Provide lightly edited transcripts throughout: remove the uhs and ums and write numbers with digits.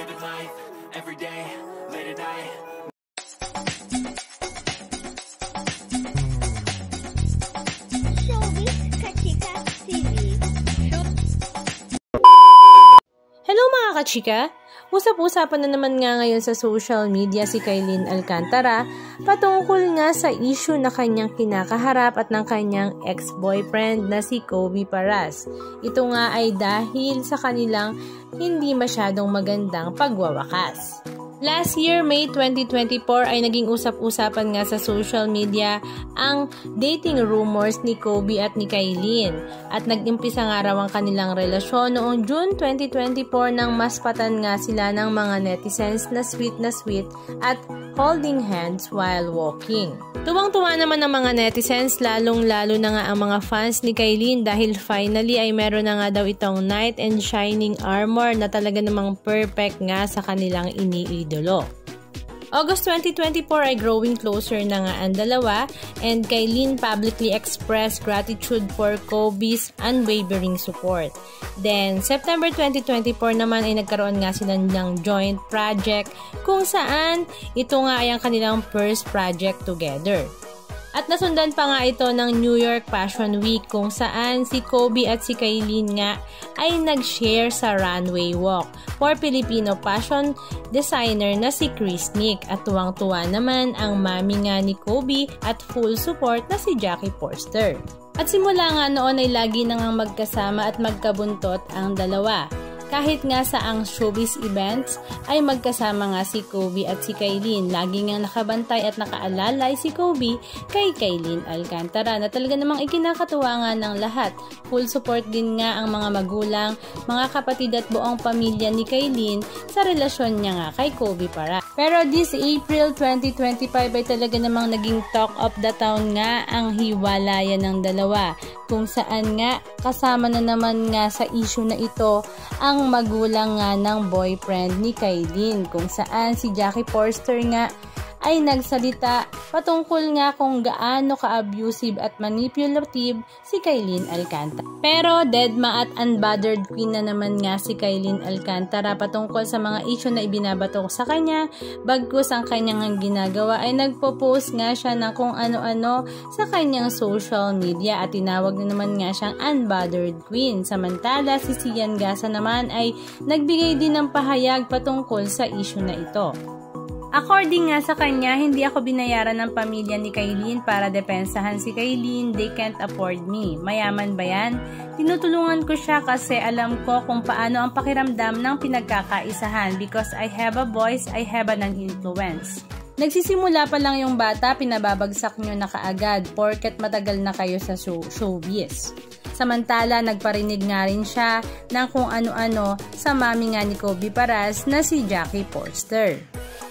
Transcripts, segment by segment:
living life, every day, late at night. Hello mga kachika! Usap-usapan na naman nga ngayon sa social media si Kailyn Alcantara patungkol nga sa issue na kanyang kinakaharap at ng kanyang ex-boyfriend na si Kobe Paras. Ito nga ay dahil sa kanilang hindi masyadong magandang pagwawakas. Last year, May 2024 ay naging usap-usapan nga sa social media ang dating rumors ni Kobe at ni Kailyn. At nag-impisa nga raw ang kanilang relasyon noong June 2024 nang maspatan nga sila ng mga netizens na sweet at holding hands while walking. Tuwang-tuwa naman ang mga netizens, lalong-lalo na nga ang mga fans ni Kailyn dahil finally ay meron na nga daw itong knight and shining armor na talaga namang perfect nga sa kanilang iniidolo. August 2024 ay growing closer na nga ang dalawa, and Kailyn publicly expressed gratitude for Kobe's unwavering support. Then, September 2024 naman ay nagkaroon nga sila ng joint project kung saan ito nga ay ang kanilang first project together. At nasundan pa nga ito ng New York Fashion Week kung saan si Kobe at si Kailyn nga ay nag-share sa runway walk for Filipino fashion designer na si Chris Nick, at tuwang-tuwa naman ang mami nga ni Kobe at full support na si Jackie Forster. At simula nga noon ay lagi na ngang magkasama at magkabuntot ang dalawa. Kahit nga sa ang showbiz events ay magkasama nga si Kobe at si Kailyn. Lagi nga nakabantay at nakaalalay si Kobe kay Kailyn Alcantara na talaga namang ikinakatuwa nga ng lahat. Full support din nga ang mga magulang, mga kapatid at buong pamilya ni Kailyn sa relasyon niya nga kay Kobe Paras. Pero this April 2025 ay talaga namang naging talk of the town nga ang hiwalayan ng dalawa, kung saan nga kasama na naman nga sa issue na ito ang magulang nga ng boyfriend ni Kailyn, kung saan si Jackie Forster nga ay nagsalita patungkol nga kung gaano ka-abusive at manipulative si Kailyn Alcantara. Pero deadma at unbothered queen na naman nga si Kailyn Alcantara patungkol sa mga issue na ibinabato sa kanya, bagkus ang kanyang ginagawa ay nagpo-post nga siya ng kung ano-ano sa kanyang social media at tinawag na naman nga siyang unbothered queen. Samantala si Sian Gasa naman ay nagbigay din ng pahayag patungkol sa issue na ito. According nga sa kanya, hindi ako binayaran ng pamilya ni Kailyn para depensahan si Kailyn. They can't afford me. Mayaman ba yan? Tinutulungan ko siya kasi alam ko kung paano ang pakiramdam ng pinagkakaisahan. Because I have a voice, I have an influence. Nagsisimula pa lang yung bata, pinababagsak nyo na kaagad porket matagal na kayo sa showbiz. Samantala, nagparinig nga rin siya ng kung ano-ano sa mami nga ni Kobe Paras na si Jackie Forster.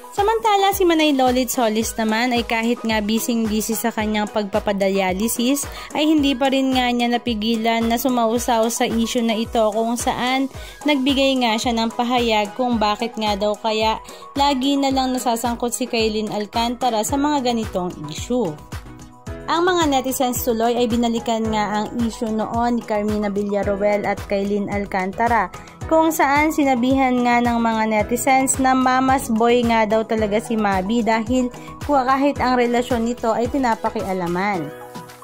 Samantala, si Manay Lolit Solis naman ay kahit nga busy sa kanyang pagpapadialysis ay hindi pa rin nga niya napigilan na sumausaw sa issue na ito, kung saan nagbigay nga siya ng pahayag kung bakit nga daw kaya lagi na lang nasasangkot si Kailyn Alcantara sa mga ganitong issue. Ang mga netizens tuloy ay binalikan nga ang issue noon ni Carmina Villaruel at Kailyn Alcantara, kung saan sinabihan nga ng mga netizens na mamas boy nga daw talaga si Mabi dahil kahit ang relasyon nito ay pinapakialaman.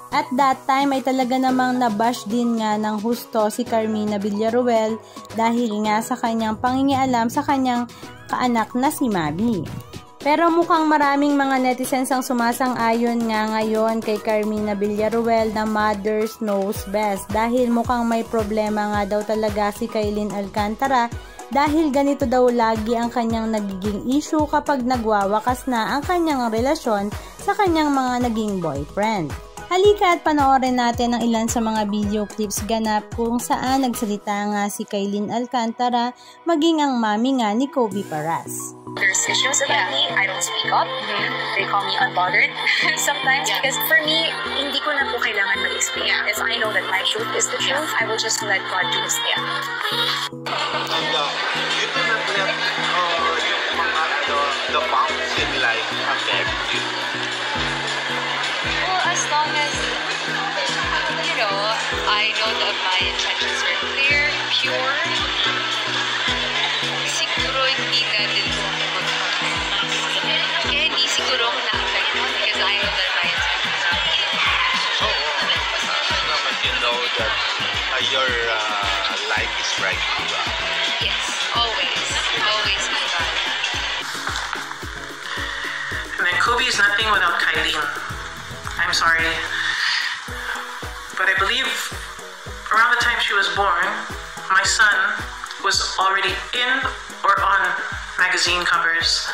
At that time ay talaga namang nabash din nga ng husto si Carmina Villaruel dahil nga sa kanyang pangingialam sa kanyang kaanak na si Mabi. Pero mukhang maraming mga netizens ang sumasang-ayon nga ngayon kay Carmina Villaruel na mothers knows best dahil mukhang may problema nga daw talaga si Kailyn Alcantara dahil ganito daw lagi ang kanyang nagiging issue kapag nagwawakas na ang kanyang relasyon sa kanyang mga naging boyfriend. Halika at panoorin natin ang ilan sa mga video clips ganap kung saan nagsalita nga si Kailyn Alcantara maging ang mami nga ni Kobe Paras. There's issues about me, I don't speak up. They call me unbothered sometimes because for me, hindi ko na po kailangan mag-explain. If I know that my truth is the truth, I will just let God do His thing. And you do not let yung mga the bumps in life affect you. Well, as long as, you know, I know that my intentions are clear, pure, siguro hindi your life is right, diba? Yes, always. Always be right. And then Kobe is nothing without Kylie. I'm sorry. But I believe around the time she was born, my son was already in or on magazine covers.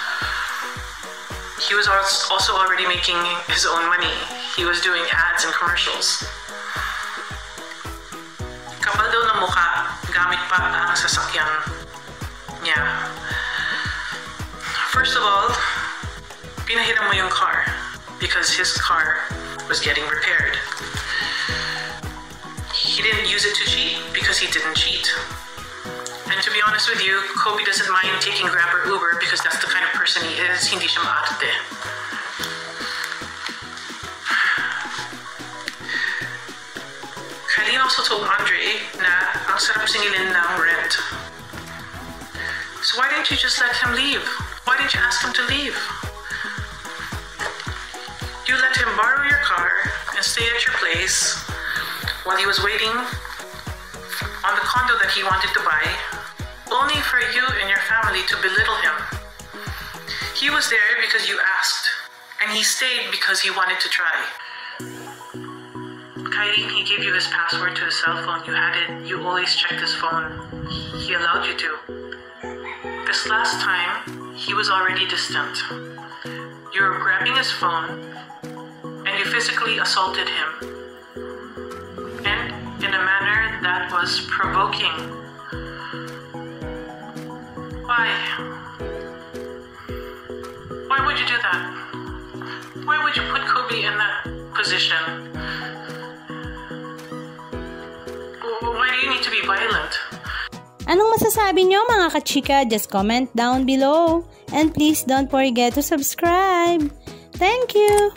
He was also already making his own money. He was doing ads and commercials. Kapal daw ng mukha, gamit pa ang sasakyan niya. First of all, pinahiram mo yung car because his car was getting repaired. He didn't use it to cheat because he didn't cheat. And to be honest with you, Kobe doesn't mind taking Grab or Uber because that's the kind of person he is. Hindi siya maarte. Kylie also told Andre na ang sarap singilin ng rent. So why didn't you just let him leave? Why didn't you ask him to leave? You let him borrow your car and stay at your place while he was waiting on the condo that he wanted to buy, only for you and your family to belittle him. He was there because you asked, and he stayed because he wanted to try. Kylie, he gave you his password to his cell phone. You had it. You always checked his phone. He allowed you to. This last time, he was already distant. You were grabbing his phone, and you physically assaulted him. And in a manner that was provoking. Why? Why would you do that? Why would you put Kobe in that position? Why do you need to be violent? Anong masasabi nyo mga kachika? Just comment down below. And please don't forget to subscribe. Thank you!